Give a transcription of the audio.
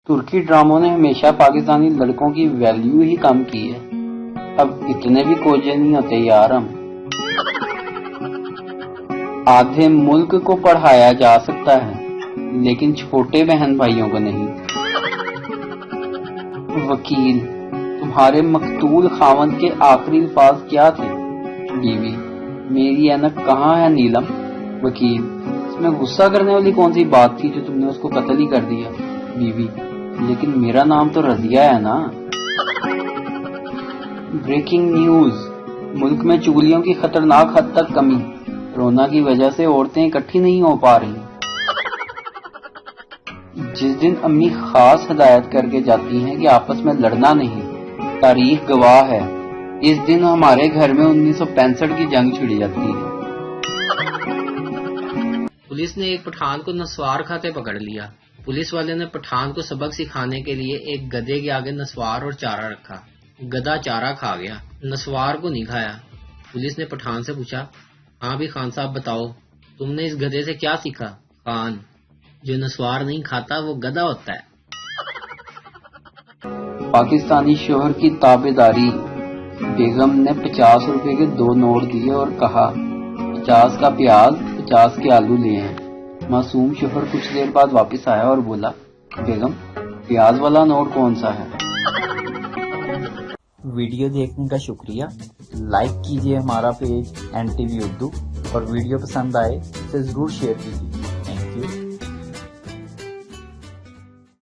ترکی ڈراموں نے ہمیشہ پاکستانی لڑکوں کی ویلیو ہی کم کی ہے. اب اتنے بھی کوجے نہیں ہوتے یار ہم. آدھے ملک کو پڑھایا جا سکتا ہے لیکن چھوٹے بہن بھائیوں کو نہیں. وکیل: تمہارے مقتول خاوند کے آخری الفاظ کیا تھے؟ بیوی: میری اینک کہاں ہے نیلم؟ وکیل: اس میں غصہ کرنے والی کون سی بات تھی جو تم نے اس کو قتل ہی کر دیا؟ بیوی: لیکن میرا نام تو رضیہ ہے نا. بریکنگ نیوز: ملک میں چغلیوں کی خطرناک حد تک کمی. کورونا کی وجہ سے عورتیں اکٹھی نہیں ہو پا رہی. جس دن امی خاص ہدایت کر کے جاتی ہیں کہ آپس میں لڑنا نہیں، تاریخ گواہ ہے اس دن ہمارے گھر میں 1965 کی جنگ چھڑ جاتی ہے. پولیس نے ایک پٹھان کو نسوار کھاتے پکڑ لیا. پولیس والے نے پٹھان کو سبق سکھانے کے لیے ایک گدھے کے آگے نسوار اور چارہ رکھا. گدھا چارہ کھا گیا، نسوار کو نہیں کھایا. پولیس نے پٹھان سے پوچھا، ہاں بھی خان صاحب بتاؤ، تم نے اس گدھے سے کیا سیکھا؟ خان: جو نسوار نہیں کھاتا وہ گدھا ہوتا ہے. پاکستانی شوہر کی تابع داری. بیگم نے 50 روپے کے 2 نوٹ دیے اور کہا 50 کا پیاز 50 کے آلو لے ہیں. معصوم شوہر کچھ دیر بعد واپس آیا اور بولا، بیگم پیاز والا نوٹ کون سا ہے؟ ویڈیو دیکھنے کا شکریہ. لائک کیجیے ہمارا پیج NTV اردو، اور ویڈیو پسند آئے تو ضرور شیئر کیجیے.